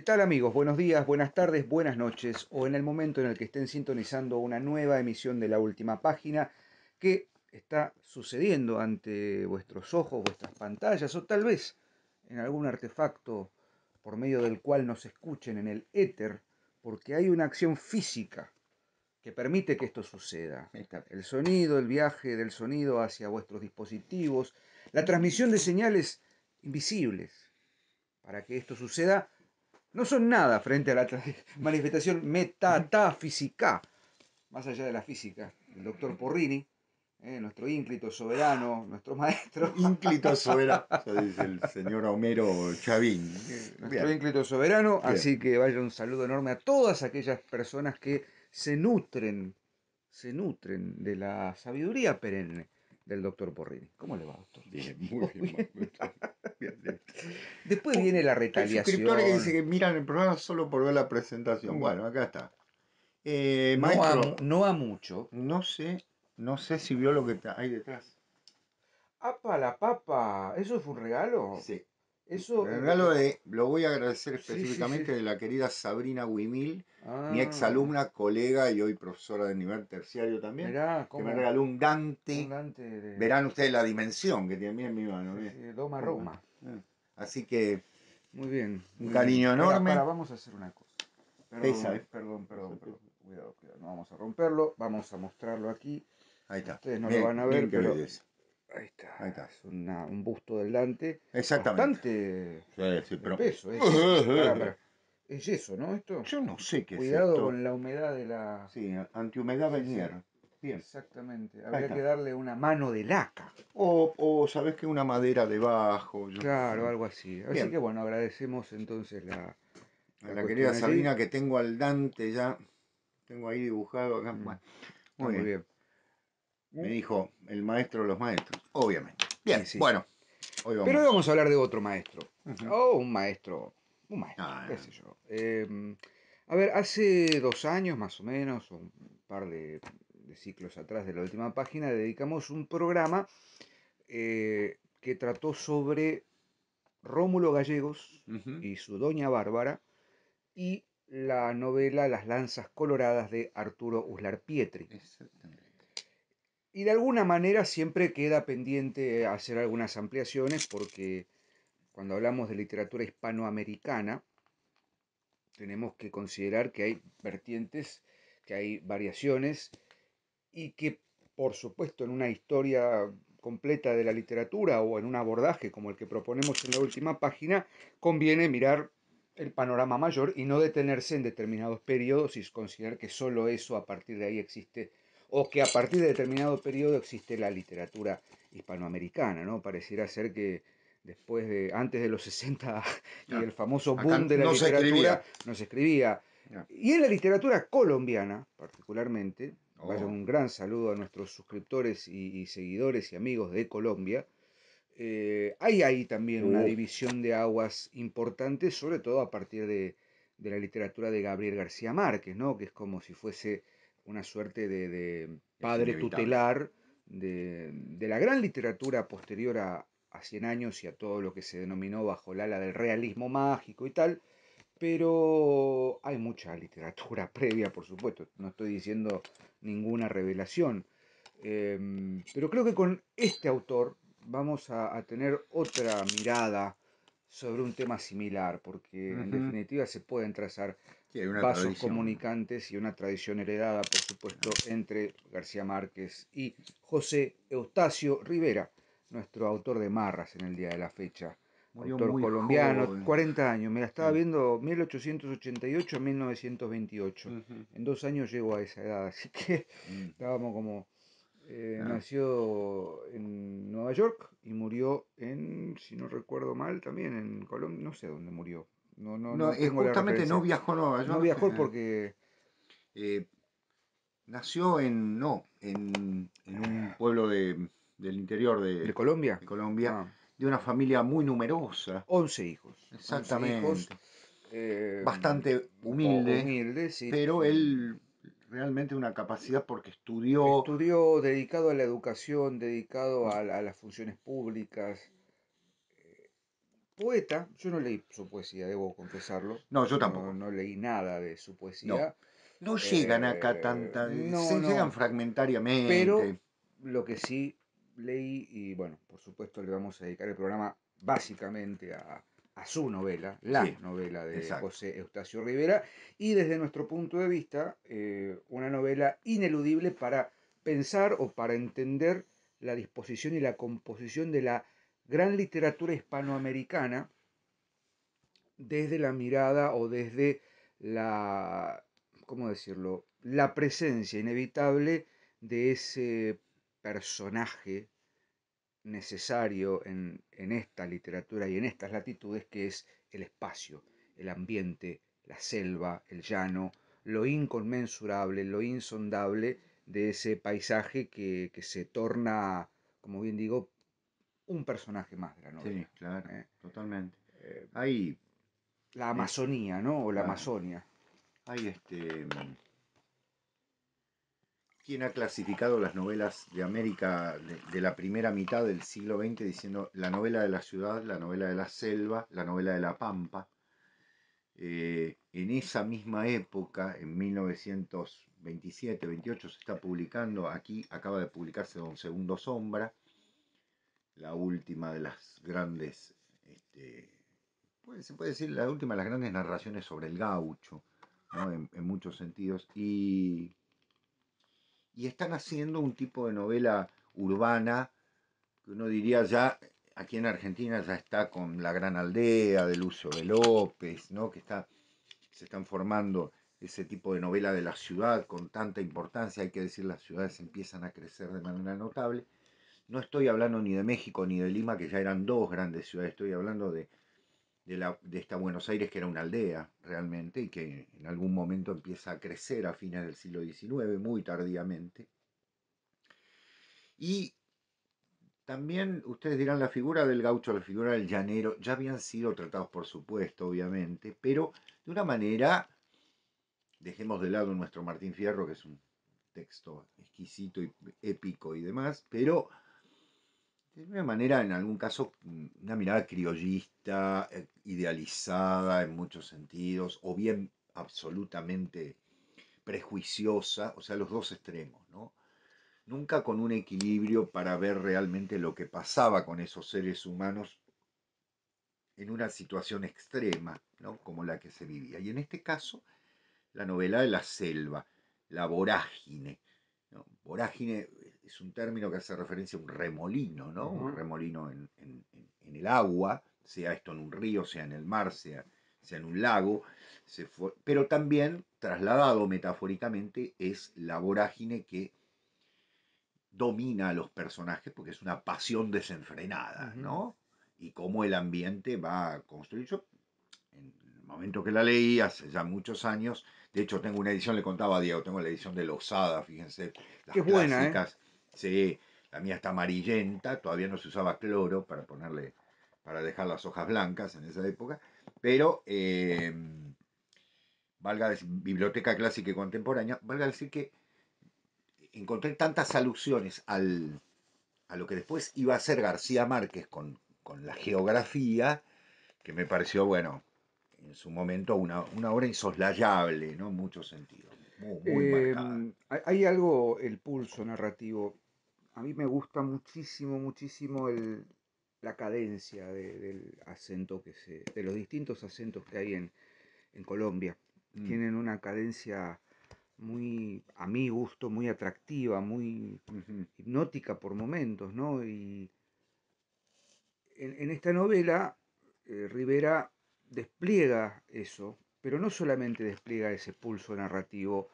tal amigos? Buenos días, buenas tardes, buenas noches o en el momento en el que estén sintonizando una nueva emisión de La Última Página que está sucediendo ante vuestros ojos, vuestras pantallas o tal vez en algún artefacto por medio del cual nos escuchen en el éter, porque hay una acción física que permite que esto suceda. El sonido, el viaje del sonido hacia vuestros dispositivos, la transmisión de señales invisibles. Para que esto suceda, no son nada frente a la manifestación metafísica, más allá de la física. El doctor Porrini, nuestro ínclito soberano, nuestro maestro. Ínclito soberano, eso dice el señor Homero Chavín. Nuestro Bien, ínclito soberano, bien. así que vaya un saludo enorme a todas aquellas personas que se nutren de la sabiduría perenne del doctor Porrini. ¿Cómo le va, doctor? Bien, muy bien. Bien, bien. Después viene la Hay suscriptores que dicen retaliación. que miran el programa solo por ver la presentación. Bueno, acá está. Maestro, No a mucho. no sé si vio lo que hay detrás. ¡Apa la papa! ¿Eso fue un regalo? Sí. Eso, El regalo lo voy a agradecer sí, sí, sí. específicamente de la querida Sabrina Wimil, mi ex Ah, alumna, colega y hoy profesora de nivel terciario también, mirá que me cómo regaló un un Dante. Dante de Verán ustedes la dimensión que tiene. Miren mi mano. sí, Miren. sí, Doma Roma. Así que Muy bien, un muy bien. cariño Para, enorme. vamos a hacer una cosa. Pesa, Perdón, ¿eh? perdón, perdón, perdón. Cuidado, cuidado. No vamos a romperlo. Vamos a mostrarlo aquí. Ahí está. Ustedes no lo Miren, van a miren ver, qué pero belleza. ahí Ahí está. está. Es un busto del Dante Exactamente. bastante Sí, sí, de pero. peso. Es yeso. Para. Es yeso, ¿no? Esto. Yo no sé qué es Cuidado esto. con la humedad de la... Sí, antihumedad Sí, sí, Venier. Bien. exactamente. Ahí Habría que está. darle una mano de laca. O sabés que una madera debajo. Claro, algo así. Así Bien. que bueno, agradecemos entonces A la la querida cuestión allí. Sabrina que tengo al Dante ya. Tengo ahí dibujado acá. Mm, Bueno, está muy muy bien. bien. Me dijo el maestro de los maestros. Obviamente. Y Bien, sí. bueno. Hoy Pero hoy vamos. vamos a hablar de otro maestro. Ujú. O un maestro, Ah, qué sé yo. A ver, hace 2 años más o menos, o un par de ciclos atrás de La Última Página, dedicamos un programa que trató sobre Rómulo Gallegos ujú. y su Doña Bárbara y la novela Las Lanzas Coloradas de Arturo Uslar Pietri. Exactamente. Y de alguna manera siempre queda pendiente hacer algunas ampliaciones porque cuando hablamos de literatura hispanoamericana tenemos que considerar que hay vertientes, que hay variaciones y que por supuesto en una historia completa de la literatura o en un abordaje como el que proponemos en la última página, conviene mirar el panorama mayor y no detenerse en determinados periodos y considerar que solo eso a partir de ahí existe o que a partir de determinado periodo existe la literatura hispanoamericana, ¿no? Pareciera ser que antes de los 60 y Ah, el famoso acá boom de la no se literatura, escribía. no se escribía. Ah, Y en la literatura colombiana, particularmente, vaya oh, un gran saludo a nuestros suscriptores y seguidores y amigos de Colombia. Hay ahí también una oh, división de aguas importante, sobre todo a partir de la literatura de Gabriel García Márquez, ¿no? Que es como si fuese una suerte de es padre inevitable. tutelar de la gran literatura posterior a 100 años y a todo lo que se denominó bajo el ala del realismo mágico y tal, pero hay mucha literatura previa, por supuesto, no estoy diciendo ninguna revelación, pero creo que con este autor vamos a tener otra mirada sobre un tema similar, porque en Ujú. definitiva se pueden trazar Sí, hay una vasos tradición. comunicantes y una tradición heredada, por supuesto, Ah, entre García Márquez y José Eustacio Rivera, nuestro autor de Marras en el día de la fecha. murió Autor muy colombiano, joven. 40 años, me la estaba Sí. viendo 1888 a 1928. Ujú. En 2 años llego a esa edad, así que Mm. estábamos como... Ah, nació en Nueva York y murió en, si no recuerdo mal, también en Colombia, no sé dónde murió. No, no, no, no tengo la justamente no referencia. viajó a Nueva No York. viajó porque Eh, Nació en un pueblo del interior de Colombia. de Colombia, Ah, de una familia muy numerosa. 11 hijos. 11 hijos. Exactamente. eh, Bastante humilde, Humildes, sí. pero él realmente una capacidad porque estudió. Estudió dedicado a la educación, dedicado a las funciones públicas. poeta, yo no leí su poesía, debo confesarlo, No, yo no, tampoco. no leí nada de su No. poesía. No llegan acá No, se llegan no, pero fragmentariamente. lo que sí leí, y bueno, por supuesto le vamos a dedicar el programa básicamente a su novela, la Sí, novela de exacto. José Eustacio Rivera, y desde nuestro punto de vista, una novela ineludible para pensar o para entender la disposición y la composición de la gran literatura hispanoamericana desde la mirada o desde la, ¿cómo decirlo?, la presencia inevitable de ese personaje necesario en esta literatura y en estas latitudes, que es el espacio, el ambiente, la selva, el llano, lo inconmensurable, lo insondable de ese paisaje que se torna, como bien digo, un personaje más de la Sí, novela. claro, ¿Eh? totalmente. Eh, Hay, la eh, Amazonía, ¿no? O la claro, Amazonia. hay quien ha clasificado las novelas de América de la primera mitad del siglo XX diciendo la novela de la ciudad, la novela de la selva, la novela de la pampa. En esa misma época, en 1927-28, se está publicando, aquí acaba de publicarse Don Segundo Sombra, la última de las grandes, se puede decir, la última de las grandes narraciones sobre el gaucho, ¿no? En muchos sentidos. Y están haciendo un tipo de novela urbana que uno diría ya, aquí en Argentina ya está con La Gran Aldea de Lucio de López, ¿no? Se están formando ese tipo de novela de la ciudad con tanta importancia, hay que decir, las ciudades empiezan a crecer de manera notable. No estoy hablando ni de México ni de Lima, que ya eran dos grandes ciudades, estoy hablando de esta Buenos Aires que era una aldea realmente y que en algún momento empieza a crecer a fines del siglo XIX, muy tardíamente. Y también ustedes dirán la figura del gaucho, la figura del llanero, ya habían sido tratados por supuesto, obviamente, pero de una manera, dejemos de lado nuestro Martín Fierro, que es un texto exquisito y épico y demás, pero de una manera, en algún caso, una mirada criollista, idealizada en muchos sentidos, o bien absolutamente prejuiciosa, o sea, los dos extremos, ¿no? Nunca con un equilibrio para ver realmente lo que pasaba con esos seres humanos en una situación extrema, ¿no? Como la que se vivía. Y en este caso, la novela de la selva, la vorágine. ¿No? Vorágine es un término que hace referencia a un remolino, ¿no? Un Ajá. remolino en el agua, sea esto en un río, sea en el mar, sea en un lago, pero también, trasladado metafóricamente, es la vorágine que domina a los personajes porque es una pasión desenfrenada, Ujú. ¿no? Y cómo el ambiente va a construir. Yo, en el momento que la leí, hace ya muchos años, de hecho tengo una edición, le contaba a Diego, tengo la edición de Losada, fíjense, Que las es buena, ¿eh? clásicas, sí, la mía está amarillenta, todavía no se usaba cloro para ponerle, para dejar las hojas blancas en esa época, pero valga decir, biblioteca clásica y contemporánea, valga decir que encontré tantas alusiones a lo que después iba a ser García Márquez con la geografía, que me pareció, bueno, en su momento una obra insoslayable, ¿no? En muchos sentidos, muy, muy marcada. Hay algo, el pulso narrativo. A mí me gusta muchísimo, muchísimo la cadencia del acento de los distintos acentos que hay en Colombia. Mm, Tienen una cadencia muy, a mi gusto, muy atractiva, muy ujú, hipnótica por momentos, ¿no? Y en esta novela, Rivera despliega eso, pero no solamente despliega ese pulso narrativo.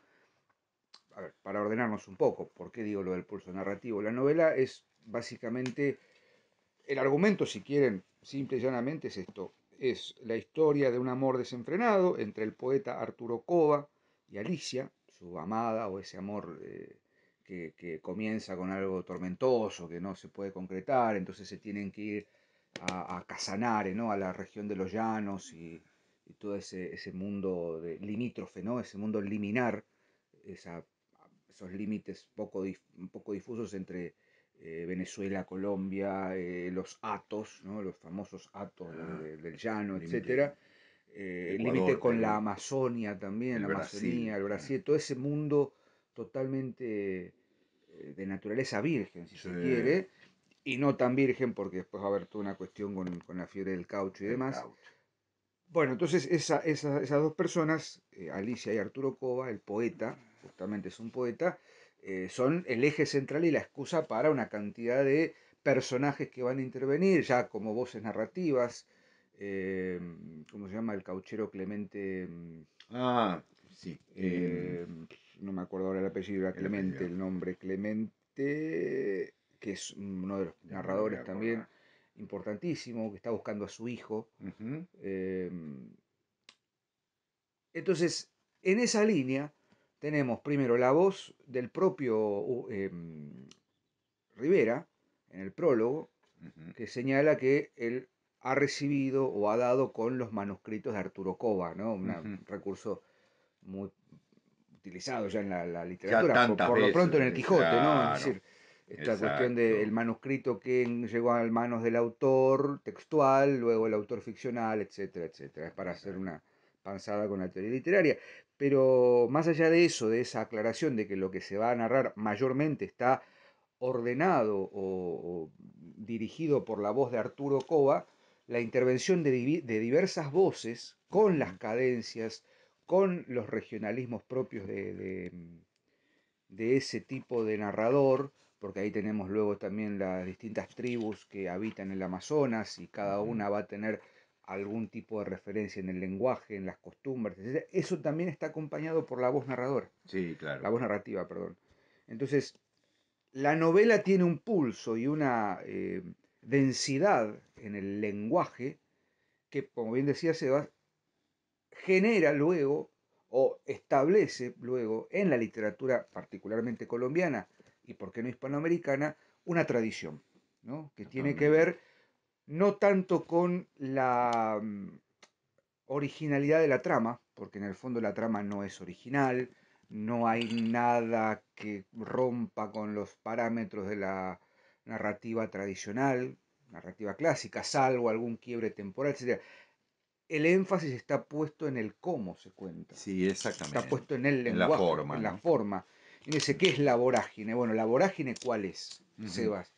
A ver, para ordenarnos un poco, ¿por qué digo lo del pulso narrativo? La novela es básicamente, el argumento, si quieren, simple y llanamente es esto. Es la historia de un amor desenfrenado entre el poeta Arturo Cova y Alicia, su amada, o ese amor que comienza con algo tormentoso, que no se puede concretar, entonces se tienen que ir a Casanare, ¿no? A la región de los llanos y todo ese mundo limítrofe, ¿no? Ese mundo liminar, esa, esos límites un poco difusos entre Venezuela, Colombia, los hatos, ¿no? Los famosos hatos del llano, Límite etcétera. El límite Ecuador, con la Perú, Amazonia también, el la Brasil. Amazonía, el Brasil, todo ese mundo totalmente de naturaleza virgen, si Sí, se quiere, y no tan virgen porque después va a haber toda una cuestión con la fiebre del caucho y el demás. caucho. Bueno, entonces esas dos personas, Alicia y Arturo Cova, el poeta, justamente es un poeta, son el eje central y la excusa para una cantidad de personajes que van a intervenir, ya como voces narrativas, eh, ¿cómo se llama? El cauchero Clemente, Ah, sí. eh, no me acuerdo ahora el apellido, era El Clemente, apellido. el nombre, Clemente, que es uno de los Ya me lo voy a narradores también acordar. importantísimo, que está buscando a su hijo. Ujú, eh, entonces, en esa línea tenemos primero la voz del propio Rivera, en el prólogo, ujú. que señala que él ha recibido o ha dado con los manuscritos de Arturo Cova, ¿no? Ujú. Un recurso muy utilizado ya en la Ya literatura, tantas por lo pronto veces, en el Quijote, ¿no? Es claro, decir, esta cuestión del exacto. manuscrito que llegó a manos del autor textual, luego el autor ficcional, etcétera, etcétera. Es para hacer Exacto. una panzada con la teoría literaria. Pero más allá de eso, de esa aclaración de que lo que se va a narrar mayormente está ordenado o dirigido por la voz de Arturo Cova, la intervención de diversas voces con las Ujú. cadencias, con los regionalismos propios de ese tipo de narrador, porque ahí tenemos luego también las distintas tribus que habitan el Amazonas y cada Ujú. una va a tener algún tipo de referencia en el lenguaje, en las costumbres, etc. Eso también está acompañado por la voz narradora, Sí, la claro. voz narrativa, perdón. Entonces, la novela tiene un pulso y una densidad en el lenguaje que, como bien decía Sebas, genera luego o establece luego en la literatura particularmente colombiana y por qué no hispanoamericana una tradición, ¿no? Que tiene que Totalmente. ver no tanto con la originalidad de la trama, porque en el fondo la trama no es original, no hay nada que rompa con los parámetros de la narrativa tradicional, narrativa clásica, salvo algún quiebre temporal, etc. El énfasis está puesto en el cómo se cuenta, Sí, está exactamente. puesto en el En la lenguaje, forma, en la ¿no? forma. Y dice, ¿qué es la vorágine? Bueno, la vorágine, ¿cuál es, Ujú. Sebas?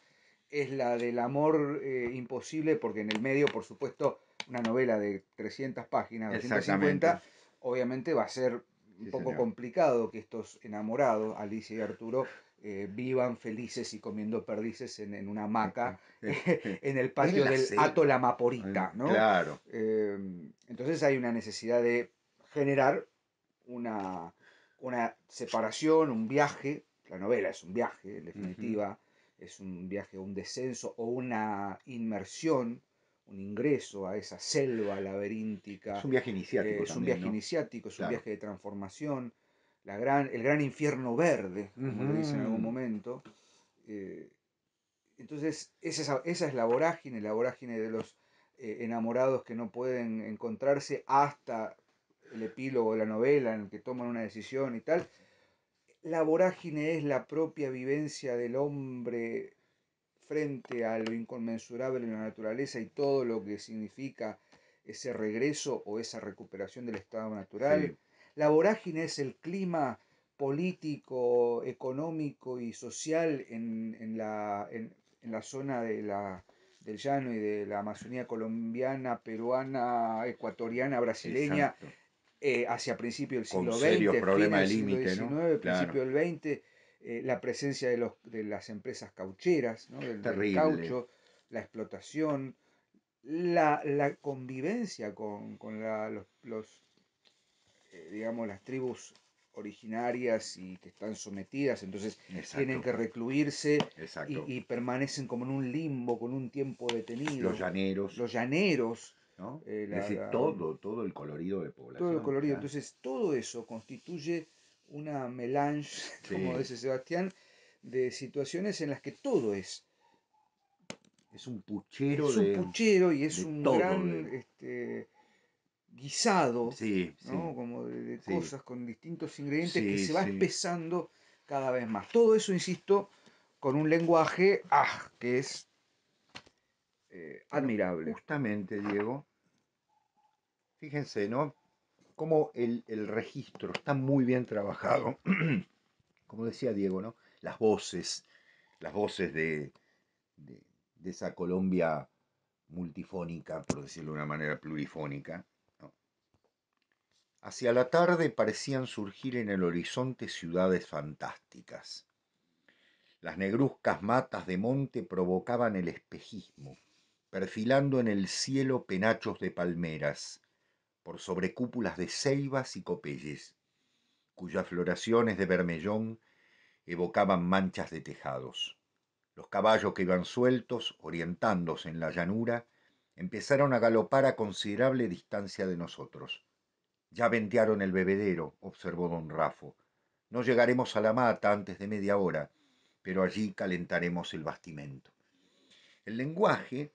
Es la del amor imposible, porque en el medio, por supuesto, una novela de 300 páginas, Exactamente. 250, obviamente va a ser un Sí, poco señor. complicado que estos enamorados, Alicia y Arturo, vivan felices y comiendo perdices en una hamaca en el En patio la del Hato selva. La Maporita, ¿no? Claro. Eh, entonces hay una necesidad de generar una, una separación, un viaje. La novela es un viaje, en Ujú. definitiva, es un viaje, un descenso o una inmersión, un ingreso a esa selva Es laberíntica. un viaje iniciático Es un también, viaje ¿no? iniciático, es un Claro. viaje de transformación, el gran infierno verde, como le dicen en algún Ujú. momento. Eh, entonces, esa es la vorágine de los enamorados que no pueden encontrarse hasta el epílogo de la novela en el que toman una decisión y tal. La vorágine es la propia vivencia del hombre frente a lo inconmensurable de la naturaleza y todo lo que significa ese regreso o esa recuperación del estado natural. Sí, La vorágine es el clima político, económico y social en la zona del llano y de la Amazonía colombiana, peruana, ecuatoriana, brasileña, exacto. hacia principios del Con siglo serios XX, fines problemas del de siglo límite, ¿no? XIX, Claro. principio del XX, la presencia de las empresas caucheras, ¿no? Del Terrible. caucho, la explotación, la convivencia con digamos, las tribus originarias y que están sometidas, entonces tienen Exacto. que recluirse Exacto. y permanecen como en un limbo, con un tiempo Los detenido. llaneros, Los llaneros, ¿no? eh, Es la, decir, la, todo el colorido de todo el población, colorido. claro. Entonces, todo eso constituye una melange, como Sí, dice Sebastián, de situaciones en las que todo es un puchero es un puchero y es de un todo. gran guisado, Sí, ¿no? sí, Como de sí, cosas con distintos ingredientes que sí, se va sí. espesando cada vez más. Todo eso, insisto, con un lenguaje que es Bueno, admirable. justamente, Diego, fíjense, ¿no? Cómo el registro está muy bien trabajado. Como decía Diego, ¿no? Las voces de, de esa Colombia multifónica, por decirlo de una manera plurifónica, ¿no? Hacia la tarde parecían surgir en el horizonte ciudades fantásticas. Las negruzcas matas de monte provocaban el espejismo, perfilando en el cielo penachos de palmeras, por sobre cúpulas de ceibas y copeyes, cuyas floraciones de bermellón evocaban manchas de tejados. Los caballos que iban sueltos, orientándose en la llanura, empezaron a galopar a considerable distancia de nosotros. Ya ventearon el bebedero, observó don Rafo. No llegaremos a la mata antes de media hora, pero allí calentaremos el bastimento. El lenguaje,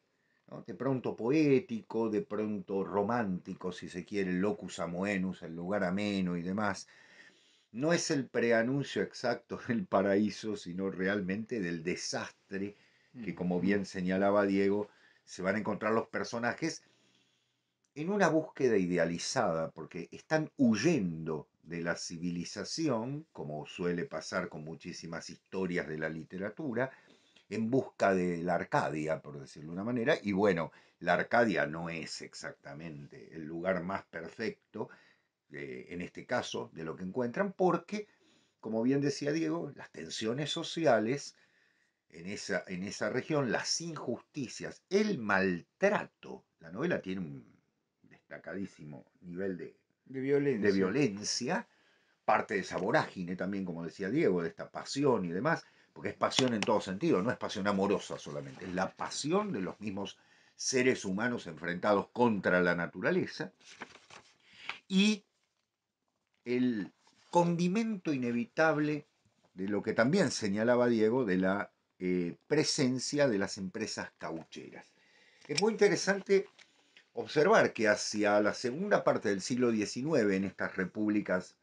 ¿no? De pronto poético, de pronto romántico, si se quiere, el locus amoenus, el lugar ameno y demás, no es el preanuncio exacto del paraíso, sino realmente del desastre que, como bien señalaba Diego, se van a encontrar los personajes en una búsqueda idealizada, porque están huyendo de la civilización, como suele pasar con muchísimas historias de la literatura, en busca de la Arcadia, por decirlo de una manera, y bueno, la Arcadia no es exactamente el lugar más perfecto, en este caso, de lo que encuentran, porque, como bien decía Diego, las tensiones sociales en esa región, las injusticias, el maltrato, la novela tiene un destacadísimo nivel De de violencia. violencia, parte de esa vorágine también, como decía Diego, de esta pasión y demás, porque es pasión en todo sentido, no es pasión amorosa solamente, es la pasión de los mismos seres humanos enfrentados contra la naturaleza y el condimento inevitable de lo que también señalaba Diego, de la presencia de las empresas caucheras. Es muy interesante observar que hacia la segunda parte del siglo XIX, en estas repúblicas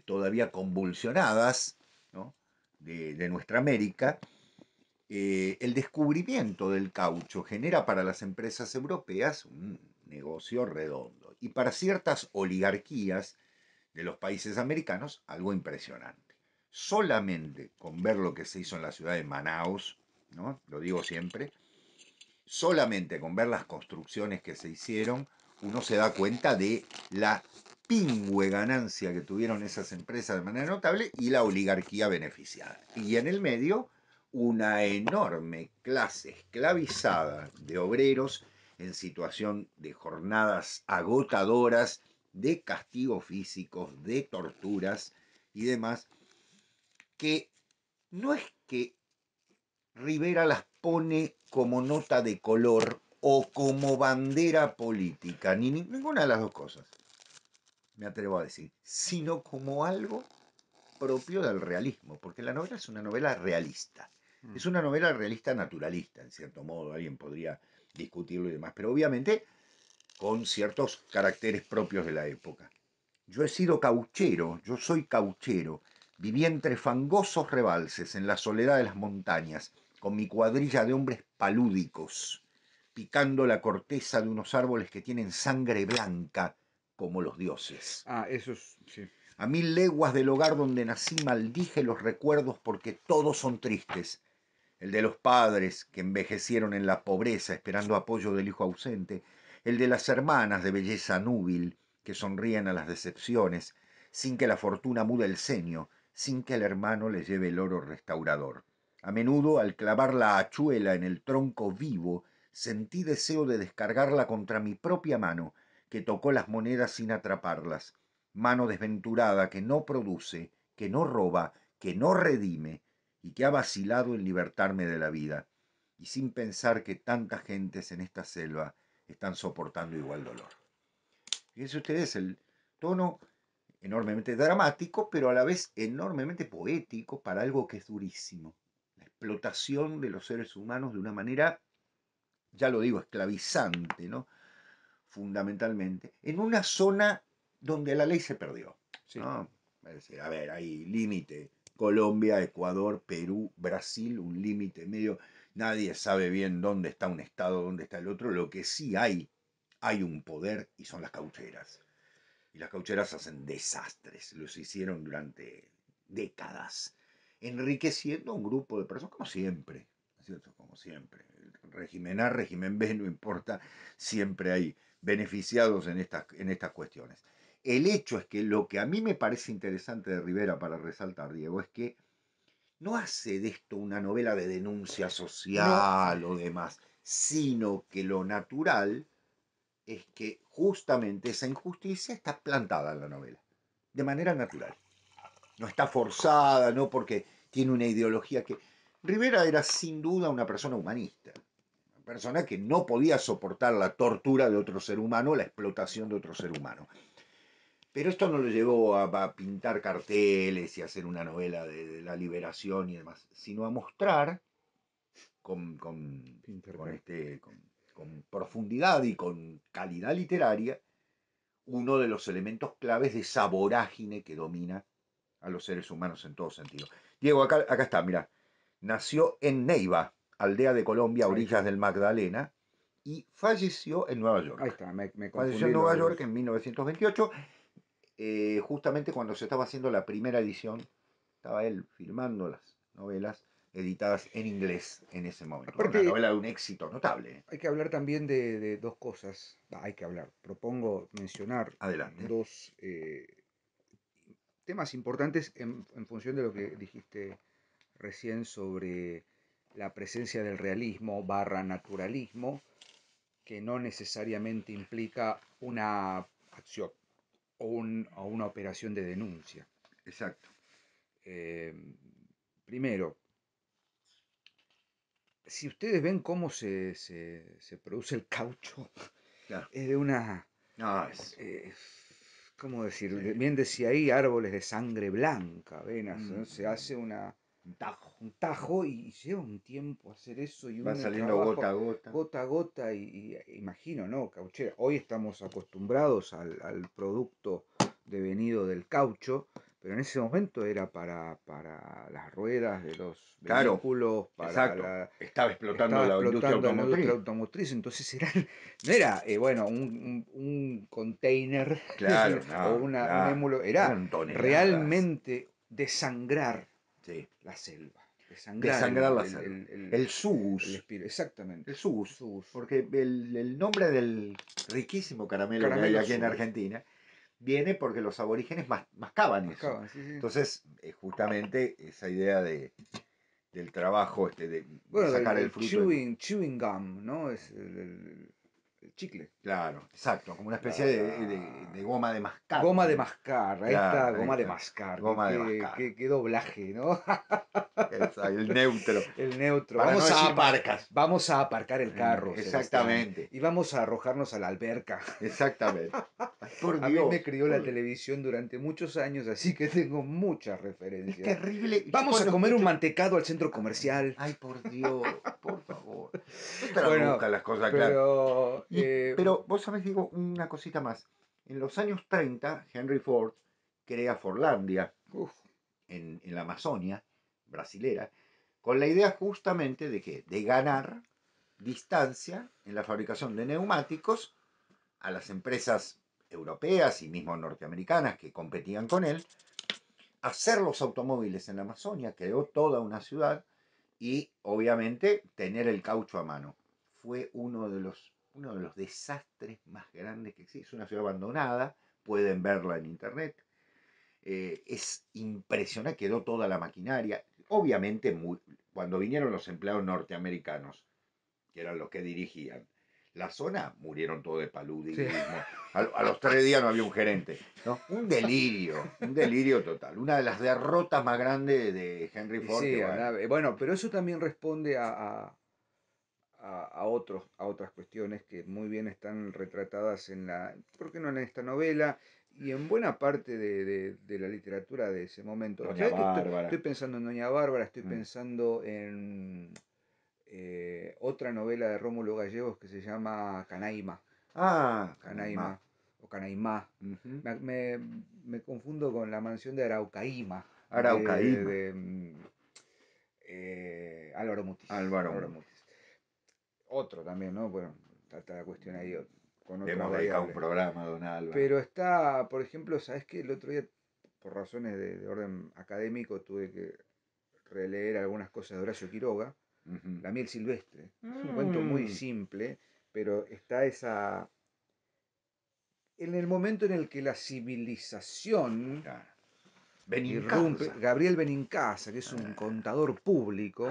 todavía convulsionadas, ¿no? De nuestra América, el descubrimiento del caucho genera para las empresas europeas un negocio redondo y para ciertas oligarquías de los países americanos algo impresionante. Solamente con ver lo que se hizo en la ciudad de Manaus, ¿no? Lo digo siempre, solamente con ver las construcciones que se hicieron, uno se da cuenta de la pingüe ganancia que tuvieron esas empresas de manera notable y la oligarquía beneficiada. Y en el medio, una enorme clase esclavizada de obreros en situación de jornadas agotadoras, de castigos físicos, de torturas y demás, que no es que Rivera las pone como nota de color o como bandera política, ni ninguna de las dos cosas, me atrevo a decir, sino como algo propio del realismo, porque la novela es una novela realista. Es una novela realista naturalista, en cierto modo, alguien podría discutirlo y demás, pero obviamente con ciertos caracteres propios de la época. Yo he sido cauchero, yo soy cauchero. Viví entre fangosos rebalses en la soledad de las montañas, con mi cuadrilla de hombres palúdicos, picando la corteza de unos árboles que tienen sangre blanca como los dioses. Eso es, sí. A 1000 leguas del hogar donde nací maldije los recuerdos porque todos son tristes. El de los padres que envejecieron en la pobreza esperando apoyo del hijo ausente, el de las hermanas de belleza núbil que sonríen a las decepciones, sin que la fortuna mude el ceño, sin que el hermano le lleve el oro restaurador. A menudo, al clavar la hachuela en el tronco vivo, sentí deseo de descargarla contra mi propia mano, que tocó las monedas sin atraparlas, mano desventurada que no produce, que no roba, que no redime, y que ha vacilado en libertarme de la vida, y sin pensar que tantas gentes en esta selva están soportando igual dolor. Fíjense ustedes el tono enormemente dramático, pero a la vez enormemente poético para algo que es durísimo. La explotación de los seres humanos de una manera, ya lo digo, esclavizante, ¿no? Fundamentalmente, en una zona donde la ley se perdió, Sí. ¿no? Es decir, a ver, hay límite Colombia, Ecuador, Perú, Brasil, un límite medio. Nadie sabe bien dónde está un estado, dónde está el otro. Lo que sí hay un poder y son las caucheras. Y las caucheras hacen desastres. Los hicieron durante décadas, enriqueciendo a un grupo de personas, como siempre. ¿Cierto? Como siempre. Régimen A, régimen B, no importa. Siempre hay beneficiados en estas cuestiones. El hecho es que lo que a mí me parece interesante de Rivera para resaltar, Diego, es que no hace de esto una novela de denuncia No, social o demás, sino que lo natural es que justamente esa injusticia está plantada en la novela, de manera natural. No está forzada, no porque tiene una ideología que... Rivera era sin duda una persona humanista, una persona que no podía soportar la tortura de otro ser humano, la explotación de otro ser humano. Pero esto no lo llevó a pintar carteles y a hacer una novela de la liberación y demás, sino a mostrar con, con, con, este, con, con profundidad y con calidad literaria uno de los elementos claves de esa vorágine que domina a los seres humanos en todo sentido. Diego, acá está, mira. Nació en Neiva, aldea de Colombia, a ahí orillas está. del Magdalena, y falleció en Nueva Ahí York. está, me Falleció en confundí Nueva York los... en 1928, justamente cuando se estaba haciendo la primera edición, estaba él filmando las novelas editadas en inglés en ese momento. Una Aparte, novela de un éxito notable. hay que hablar también de dos cosas. Hay que hablar. Propongo mencionar Adelante. dos temas importantes en función de lo que dijiste recién sobre la presencia del realismo barra naturalismo, que no necesariamente implica una acción o una operación de denuncia. Exacto. Eh, Primero, si ustedes ven cómo se produce el caucho, Claro. es de una... No, es. eh, ¿Cómo decir? Sí. Bien decía ahí, árboles de sangre blanca, venas, ¿no? Se hace Mm, un tajo. un tajo y lleva un tiempo hacer eso y Va un saliendo trabajo gota a gota. gota a gota y imagino, ¿no? Cauchera. Hoy estamos acostumbrados al producto devenido del caucho, pero en ese momento era para las ruedas de los Claro, vehículos, para exacto. la... Estaba explotando Estaba la industria explotando la industria automotriz. automotriz, entonces no era, bueno, un container Claro, o no, un claro. émulo, era Eran toneladas. realmente desangrar Sí. la selva, desangrar Desangrar la selva. El el sus. espíritu, exactamente. El sus. Sus Porque el nombre del riquísimo caramelo que hay caramelos aquí en sus, Argentina viene porque los aborígenes mascaban eso. mascaban, sí, sí. Entonces, justamente esa idea del trabajo, de Bueno, sacar el el fruto. chewing gum, ¿no? Es el chicle. Claro, exacto, como una especie La, de goma de mascar, goma de ¿no? mascar, ahí está, Claro, ahí goma de está. mascar, Goma de mascar. qué doblaje, ¿no? Exacto, el neutro. El neutro. Para no decir marcas. Vamos a aparcar el carro, Sebastián, Exactamente. y vamos a arrojarnos a la alberca. Exactamente. Ay, por A mí me Dios. crió la televisión durante muchos años, así que tengo muchas Es referencias. terrible. Yo Vamos a cuando comer un escucho. mantecado al centro comercial. Ay, por Dios. Por favor. No Bueno, traduzca las cosas claras. pero Pero vos sabés, digo, una cosita más. En los años 30, Henry Ford crea Fordlandia uf, en la Amazonia brasilera, con la idea justamente de que de ganar distancia en la fabricación de neumáticos a las empresas europeas y mismo norteamericanas que competían con él, hacer los automóviles en la Amazonia, creó toda una ciudad y obviamente tener el caucho a mano. Fue uno de los desastres más grandes que existe. Es una ciudad abandonada, pueden verla en internet. Es impresionante, quedó toda la maquinaria. Obviamente, cuando vinieron los empleados norteamericanos, que eran los que dirigían la zona, murieron todos de sí. paludismo. A los 3 días no había un gerente. ¿No? Un delirio total. Una de las derrotas más grandes de Henry Y Ford, que sí, bueno. bueno, pero eso también responde a otras cuestiones que muy bien están retratadas en la, ¿por qué no en esta novela? Y en buena parte de la literatura de ese momento. Doña ¿Sabes que Bárbara. estoy pensando en Doña Bárbara? Estoy Mm. pensando en otra novela de Rómulo Gallegos que se llama Canaima. Ah, Canaima Canaimá. o Canaimá. Ujú. Me, me confundo con la mansión de Araucaíma. Araucaíma. Álvaro Mutis. Álvaro Álvaro Mutis. Mutis. Otro también, ¿no? Bueno, está la cuestión ahí con Le otras hemos dedicado un variables. programa a don Álvaro. Pero está, por ejemplo, ¿sabes qué? El otro día, por razones de orden académico, tuve que releer algunas cosas de Horacio Quiroga. Ujú. La miel silvestre. Es un cuento muy simple, pero está esa... En el momento en el que la civilización Claro. irrumpe, Benincasa. Gabriel Benincasa, que es un contador público,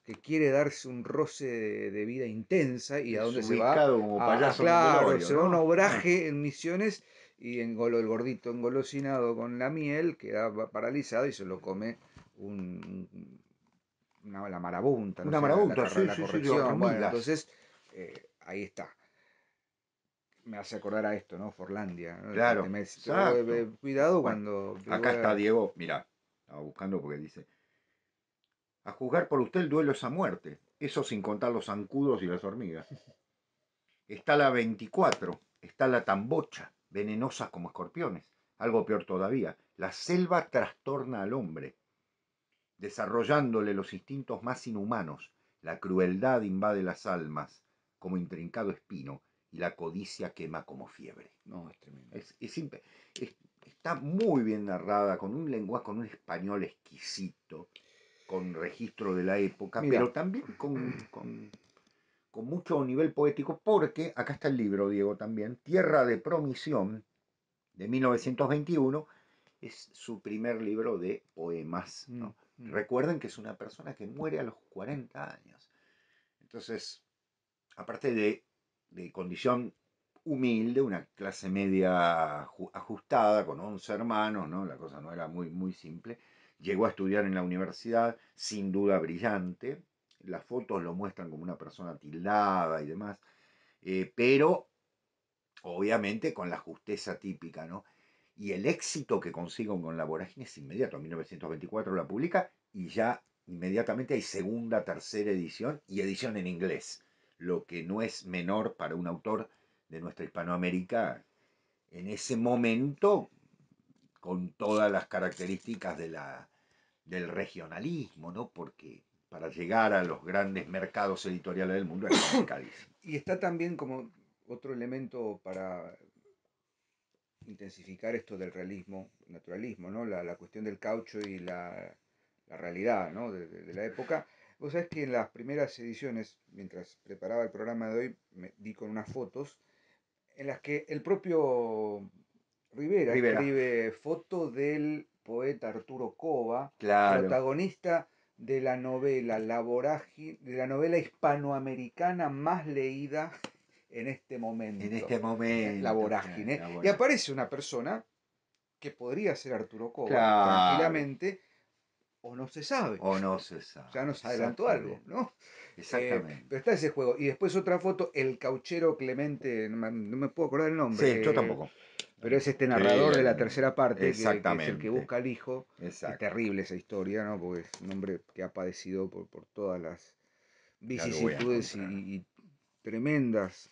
que quiere darse un roce de vida intensa, y a dónde se va, Desubicado como payaso en un claro, velorio, se va a un ¿no? obraje en Misiones, y el gordito engolosinado con la miel queda paralizado y se lo come la marabunta, no Una sé, marabunta, sí, la sí, sí, de corrección. Bueno, hormigas. entonces ahí está. Me hace acordar a esto, ¿no? Forlandia, ¿no? Claro, exacto. Cuidado Bueno, cuando... acá está Diego, mirá, estaba buscando porque dice, a juzgar por usted el duelo es a muerte, eso sin contar los zancudos y las hormigas. Está la 24, está la tambocha, venenosas como escorpiones. Algo peor todavía, la selva trastorna al hombre, desarrollándole los instintos más inhumanos. La crueldad invade las almas como intrincado espino y la codicia quema como fiebre. No, es tremendo. Está muy bien narrada, con un lenguaje, con un español exquisito, con registro de la época, Mira, pero también con mucho nivel poético, porque acá está el libro, Diego, también, Tierra de Promisión, de 1921, es su primer libro de poemas, ¿no? Recuerden que es una persona que muere a los 40 años. Entonces, aparte de condición humilde, una clase media ajustada, con 11 hermanos, ¿no? La cosa no era muy, muy simple. Llegó a estudiar en la universidad, sin duda brillante. Las fotos lo muestran como una persona tildada y demás, pero obviamente con la justeza típica, ¿no? Y el éxito que consigo con La Vorágine es inmediato. En 1924 la publica y ya inmediatamente hay segunda, tercera edición y edición en inglés, lo que no es menor para un autor de nuestra Hispanoamérica en ese momento, con todas las características del regionalismo, ¿no? Porque para llegar a los grandes mercados editoriales del mundo es complicadísimo. Y está también como otro elemento para intensificar esto del realismo, naturalismo, ¿no? La cuestión del caucho y la realidad, ¿no? De la época. Vos sabés que en las primeras ediciones, mientras preparaba el programa de hoy, me di con unas fotos en las que el propio Rivera Rivera, escribe foto del poeta Arturo Cova, claro, protagonista de la novela La Vorágine, de la novela hispanoamericana más leída en este en momento, este La momento, claro, Vorágine. la Y buena. aparece una persona que podría ser Arturo Cova Claro, tranquilamente, o no se sabe. o no se Ya sabe, nos adelantó algo, exactamente, ¿no? Pero exactamente. está ese juego. Y después otra foto, el cauchero Clemente, no me puedo acordar el nombre, Sí, yo tampoco. pero es este Sí, narrador de la tercera parte que es el que exactamente, busca al hijo. Es exacto. terrible esa historia, ¿no? Porque es un hombre que ha padecido por todas las Ya lo voy a vicisitudes encontrar. y tremendas.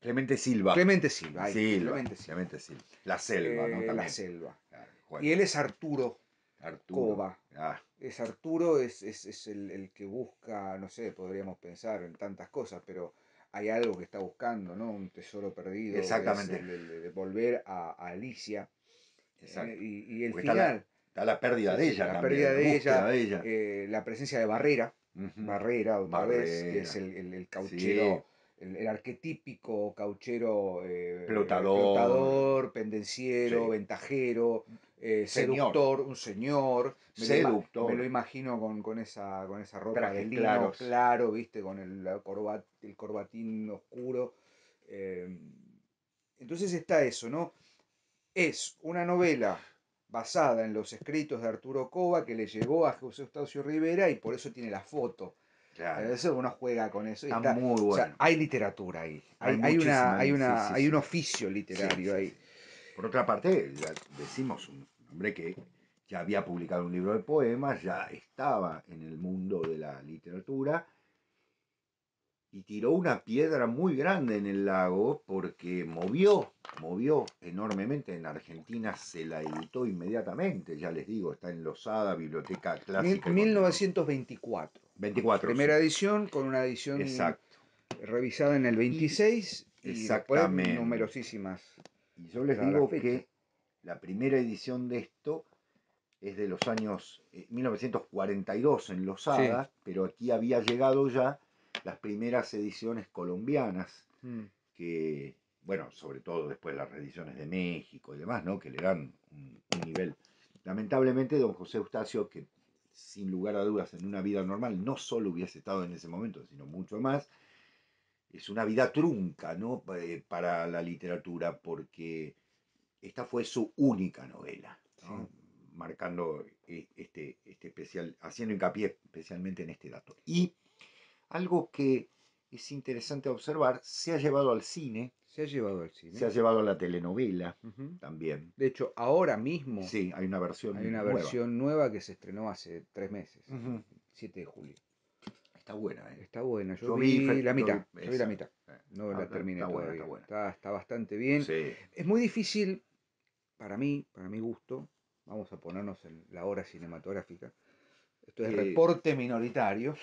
Clemente Silva. Clemente Silva, ahí está, Silva, Clemente Silva. Clemente Silva. La selva, ¿no? La También. selva. Claro, Y él es Arturo Arturo. Cova. Ah, Es Arturo, es el que busca, no sé, podríamos pensar en tantas cosas, pero hay algo que está buscando, ¿no? Un tesoro perdido, que es exactamente, el volver a Alicia. exacto. Y el Porque final, está la pérdida sí, de sí, ella la también, pérdida la de ella, búsqueda de ella. la presencia de Barrera, Ujú. Barrera otra vez, que es Barrera. el Sí, cauchero, el arquetípico cauchero plotador. explotador, pendenciero, Sí. ventajero, Señor. seductor, un señor. Me lo Seductor. imagino con esa ropa de Trajes lino claros. claro, viste, con el corbatín oscuro. eh, entonces está eso, ¿no? Es una novela basada en los escritos de Arturo Cova que le llegó a José Eustacio Rivera y por eso tiene la foto. Claro. Eso uno juega con eso y Está está. muy O sea, bueno. hay literatura ahí. Hay muchísima. Sí, sí, Hay un sí. oficio Sí, literario sí, ahí. sí. Por otra parte, ya decimos un hombre que ya había publicado un libro de poemas, ya estaba en el mundo de la literatura y tiró una piedra muy grande en el lago porque movió movió enormemente. En Argentina se la editó inmediatamente, ya les digo, está en Losada, Biblioteca Clásica y Contemporánea. 1924. 24, Primera sí, edición con una edición exacto. revisada en el Y 26 y después exactamente. numerosísimas Y yo les hasta la digo fecha. que la primera edición de esto es de los años 1942 en Sí. Losada, pero aquí había llegado ya las primeras ediciones colombianas, Mm. que, bueno, sobre todo después las reediciones de México y demás, ¿no? Que le dan un nivel. Lamentablemente, don José Eustacio, que sin lugar a dudas en una vida normal no solo hubiese estado en ese momento, sino mucho más, es una vida trunca, ¿no? Para la literatura, porque esta fue su única novela, Sí. ¿no? Marcando este especial, haciendo hincapié especialmente en este dato. Y algo que es interesante observar, se ha llevado al cine, Se ha llevado al se cine. ha llevado a la telenovela Ujú. también. De hecho, ahora mismo Sí, hay una hay versión una nueva. versión nueva que se estrenó hace 3 meses, Ujú. 7 de julio. Está buena, ¿eh? Está buena, yo Yo vi, vi la yo vi mitad, yo vi la esa. mitad. No la terminé Está buena, está todavía. buena. Está bastante bien. Sí. Es muy difícil para mí, para mi gusto. Vamos a ponernos en la hora cinematográfica. Esto es Eh, reporte minoritario.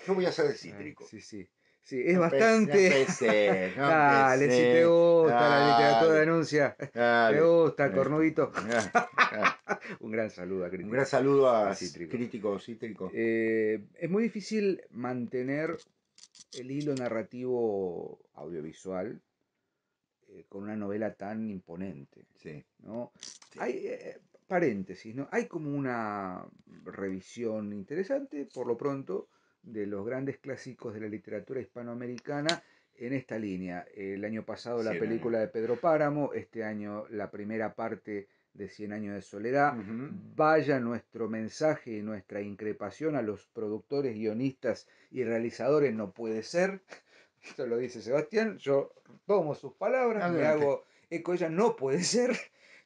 yo voy a ser cítrico. Sí, sí. Sí, es No bastante. empecé, no Dale, si te empecé. gusta la literatura de Dale, denuncia, te dale. gusta, cornudito. Ah. Un gran saludo a Un gran Crítico, saludo a a Cítrico. Crítico Cítrico. Es muy difícil mantener el hilo narrativo audiovisual con una novela tan imponente, Sí, ¿no? sí. Hay paréntesis, ¿no? Hay como una revisión interesante, por lo pronto, de los grandes clásicos de la literatura hispanoamericana en esta línea. El año pasado la 100 años. película de Pedro Páramo, este año la primera parte de Cien años de soledad. Ujú. Vaya nuestro mensaje y nuestra increpación a los productores, guionistas y realizadores, no puede ser. Esto lo dice Sebastián, yo tomo sus palabras, me Adelante. hago eco de ellas. No puede ser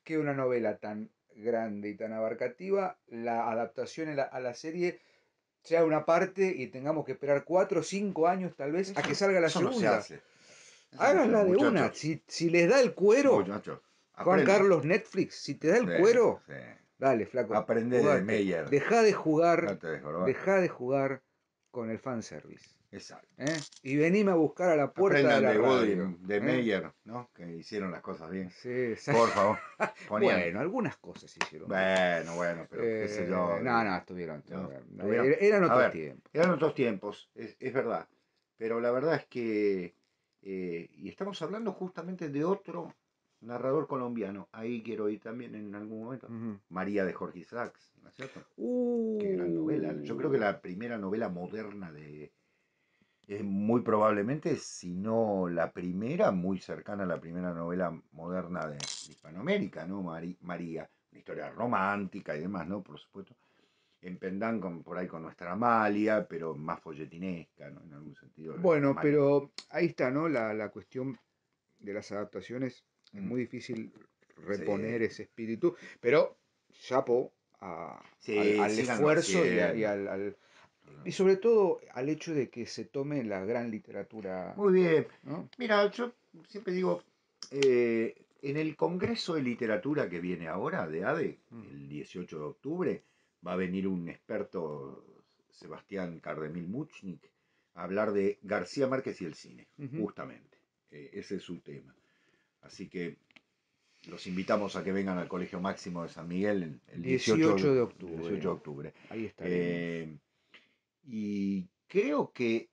que una novela tan grande y tan abarcativa, la adaptación a la serie sea una parte y tengamos que esperar 4 o 5 años tal vez a que salga la Eso no se segunda. hace. Eso no se hace. Háganla de una. Muchachos, Si les da el cuero, muchachos, Juan aprendan. Carlos Netflix, si te da el Sí, cuero, sí. dale, flaco, Aprende de jugate. Meyer. No te dejo, ¿no? Deja de jugar con el fanservice. Exacto. ¿Eh? Y venime a buscar a la puerta de Aprendan la de radio. Godin, de ¿Eh? Meyer, ¿no? Que hicieron las cosas bien. Sí, Por favor. Ponían. bueno, algunas cosas hicieron bien. Bueno, pero qué sé yo. No, estuvieron. ¿No? Tuvieron. Eran A otros ver, tiempos. eran otros tiempos, es verdad. Pero la verdad es que. Y estamos hablando justamente de otro narrador colombiano. Ahí quiero ir también en algún momento. Ujú. María de Jorge Isaacs, ¿no es cierto? Qué gran novela. Yo creo que Uh, la primera novela moderna es muy probablemente, si no la primera, muy cercana a la primera novela moderna de Hispanoamérica, ¿no? María, una historia romántica y demás, ¿no? Por supuesto. En pendán por ahí con nuestra Amalia, pero más folletinesca, ¿no? En algún sentido de bueno, Amalia. pero ahí está, ¿no? La cuestión de las adaptaciones. Es Mm, muy difícil reponer sí, ese espíritu, pero chapo sí, al síganlo esfuerzo haciendo. y sobre todo al hecho de que se tome la gran literatura, Muy bien. ¿no? Mira, yo siempre digo, en el Congreso de Literatura que viene ahora, de ADE, Mm, el 18 de octubre, va a venir un experto, Sebastián Cardemil Muchnik, a hablar de García Márquez y el cine, ujú. justamente. Ese es su tema. Así que los invitamos a que vengan al Colegio Máximo de San Miguel el 18 de 18 octubre, de octubre. ahí estaremos. Eh, y creo que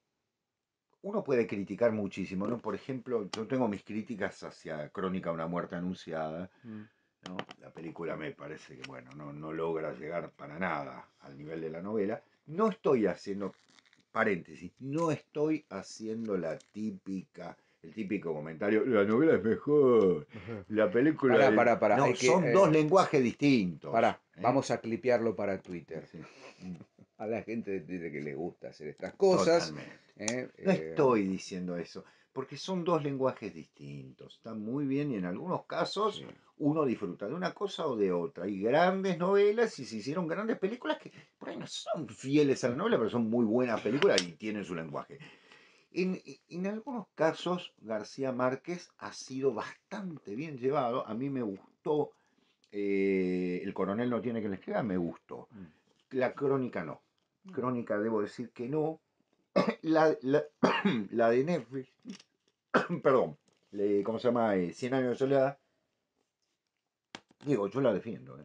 uno puede criticar muchísimo, ¿no? Por ejemplo, yo tengo mis críticas hacia Crónica de una muerte anunciada, Mm. ¿no? La película me parece que, bueno, no logra llegar para nada al nivel de la novela. No estoy haciendo, paréntesis, no estoy haciendo el típico comentario, la novela es mejor, la película es... Pará, No, hay que, son dos lenguajes distintos. ¿Eh? vamos a clipearlo para Twitter. Sí. Mm. A la gente dice que le gusta hacer estas cosas. Totalmente. ¿Eh? No estoy diciendo eso, porque son dos lenguajes distintos. Están muy bien y en algunos casos Sí. uno disfruta de una cosa o de otra. Hay grandes novelas y se hicieron grandes películas que por ahí no son fieles a la novela, pero son muy buenas películas y tienen su lenguaje. En algunos casos, García Márquez ha sido bastante bien llevado. A mí me gustó. El coronel no tiene que le escriba, me gustó. Mm. La crónica no. No. Crónica debo decir que no. La, la de Netflix, perdón, ¿cómo se llama? 100 años de soledad. Digo, yo la defiendo.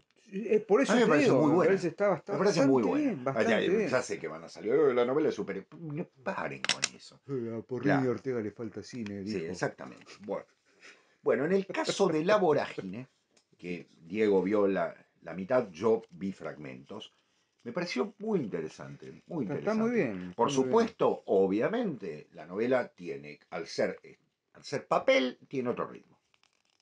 Por A mí eso me te parece digo, muy me buena. parece está Me parece muy bastante buena. bien, Ah, ya, bastante bien. ya sé que van a salir. La novela de super. No paren con eso. A Porriño Claro. Ortega le falta cine, Sí, dijo. exactamente. Bueno, en el caso de La Vorágine, que Diego vio la mitad, yo vi fragmentos, me pareció muy interesante, muy Está muy interesante. bien, está Por muy bien. supuesto, obviamente, la novela tiene, al ser papel, tiene otro ritmo.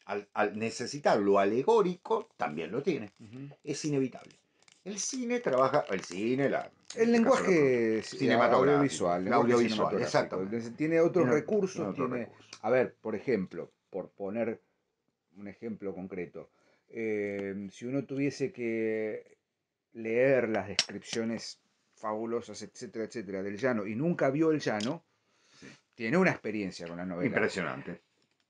Al necesitar lo alegórico, también lo tiene. Ujú. Es inevitable. El cine trabaja, en El este caso la lenguaje cinematográfico, audiovisual, el lenguaje audiovisual, cinematográfico. exactamente. Tiene otros Tiene recursos, otro tiene... recurso. A ver, por ejemplo, por poner un ejemplo concreto, si uno tuviese que leer las descripciones fabulosas, etcétera, etcétera, del llano y nunca vio el llano, Sí. tiene una experiencia con la novela. Impresionante.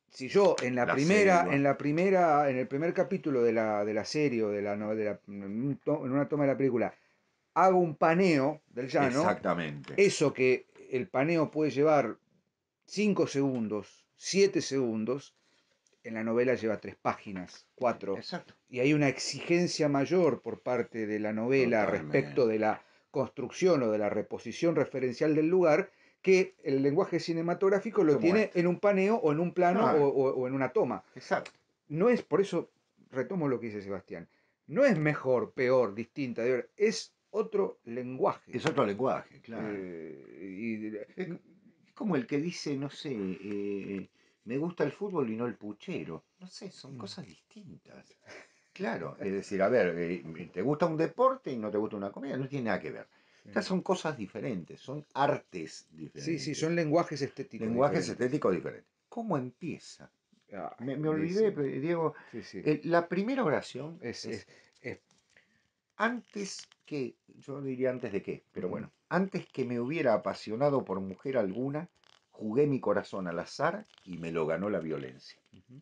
Si yo La selva. en el primer capítulo de la serie o de la novela, en una toma de la película, hago un paneo del llano, Exactamente. eso que el paneo puede llevar 5 segundos, 7 segundos, en la novela lleva 3 páginas, 4. Exacto. Y hay una exigencia mayor por parte de la novela respecto de Totalmente. la construcción o de la reposición referencial del lugar que el lenguaje cinematográfico lo Lo tiene muestra. en un paneo o en un plano Claro. o en una toma. Exacto. No es, por eso retomo lo que dice Sebastián, no es mejor, peor, distinta, es otro lenguaje. Es otro lenguaje, claro. Es, Y es como el que dice, no sé, me gusta el fútbol y no el puchero. No sé, son cosas distintas. Claro, es decir, a ver, te gusta un deporte y no te gusta una comida, no tiene nada que ver. Estas son cosas diferentes, son artes sí, sí, diferentes, son lenguajes estéticos lenguajes diferentes. estéticos diferentes. ¿Cómo empieza? Ah, Me olvidé, lindísimo. Diego, Sí, sí. la primera oración Es, es es, es- antes que, yo diría antes de qué, pero Ujú. bueno, antes que me hubiera apasionado por mujer alguna, jugué mi corazón al azar y me lo ganó la violencia. Ujú.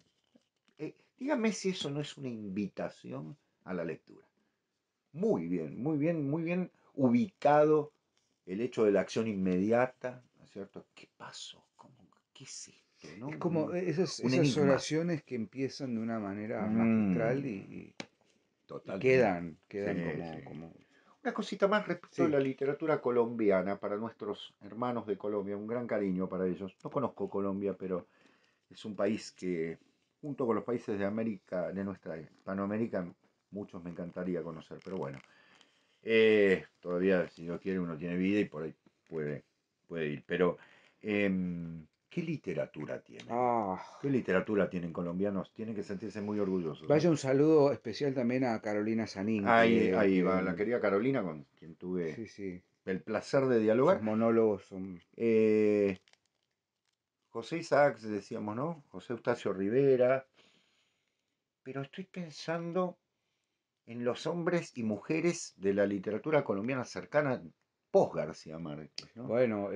Dígame si eso no es una invitación a la lectura. Muy bien, muy bien, muy bien ubicado el hecho de la acción inmediata, ¿no es cierto? ¿Qué pasó? ¿Qué es esto? ¿No? Es como Un esas enigma. oraciones que empiezan de una manera magistral Mm, y totalmente. Sí, quedan como, sí. como... Una cosita más respecto de Sí. la literatura colombiana, para nuestros hermanos de Colombia, un gran cariño para ellos. No conozco Colombia, pero es un país que, junto con los países de América, de nuestra Hispanoamérica, muchos me encantaría conocer, pero bueno, todavía, si Dios quiere, uno tiene vida y por ahí puede, puede ir. Pero, ¿qué literatura tienen? Ah, ¿Qué literatura tienen colombianos? Tienen que sentirse muy orgullosos, ¿eh? vaya un saludo especial también a Carolina Sanín, Ahí va la querida Carolina, con quien tuve sí, sí, el placer de sus dialogar. monólogos son... Eh, José Isaacs, decíamos, ¿no? José Eustacio Rivera. Pero estoy pensando en los hombres y mujeres de la literatura colombiana cercana post García Márquez, ¿no? Bueno,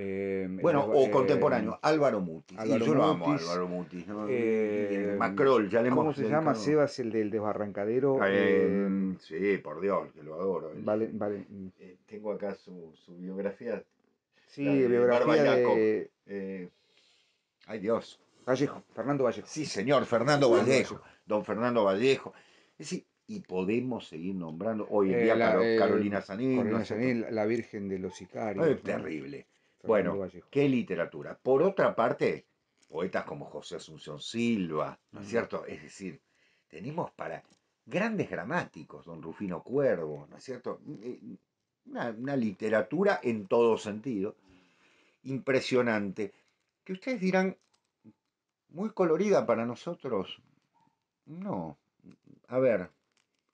Bueno, o contemporáneo, Álvaro Mutis. Y Álvaro yo lo amo a Mutis, Álvaro Mutis, ¿no? ¿Quién tiene? Macrol, ya le ¿cómo hemos se llama? dedicado. Sebas, el del Desbarrancadero. Sí, por Dios, que lo adoro. Vale, vale. Tengo acá su biografía, la Sí, de Barba biografía Jacob. de Eh, Ay Dios. Vallejo, Fernando Vallejo. Sí, señor, Fernando Fernando Vallejo. Vallejo. Don Fernando Vallejo. Es decir, y podemos seguir nombrando hoy en día La, Carolina Sanín, ¿no Corina es cierto? Sanín, la Virgen de los Sicarios, ¿no? Terrible. Fernando Bueno, Vallejo. qué literatura. Por otra parte, poetas como José Asunción Silva, ¿no es Ujú. cierto? Es decir, tenemos para grandes gramáticos, don Rufino Cuervo, ¿no es cierto? Una literatura en todo sentido, impresionante, que ustedes dirán, muy colorida para nosotros. No, a ver,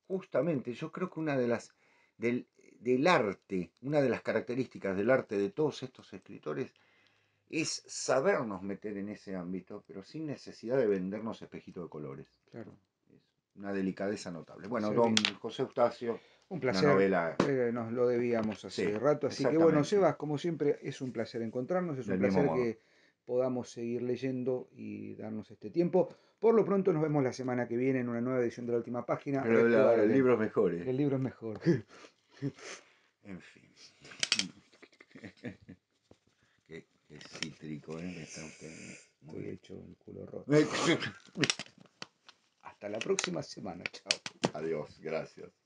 justamente yo creo que una de las del arte, una de las características del arte de todos estos escritores es sabernos meter en ese ámbito, pero sin necesidad de vendernos espejitos de colores. Claro. Es una delicadeza notable. Bueno, don Serví. José Eustacio, Un una placer, novela, nos lo debíamos sí, hace rato, así que bueno, exactamente, Sebas, como siempre, es un placer encontrarnos, es un del mismo placer modo. podamos seguir leyendo y darnos este tiempo. Por lo pronto nos vemos la semana que viene en una nueva edición de La Última Página. Pero el Recuerden libro es mejor, que el libro es mejor. En fin. Qué cítrico, está usted. Muy Estoy bien. hecho el culo roto. Hasta la próxima semana. Chao. Adiós, gracias.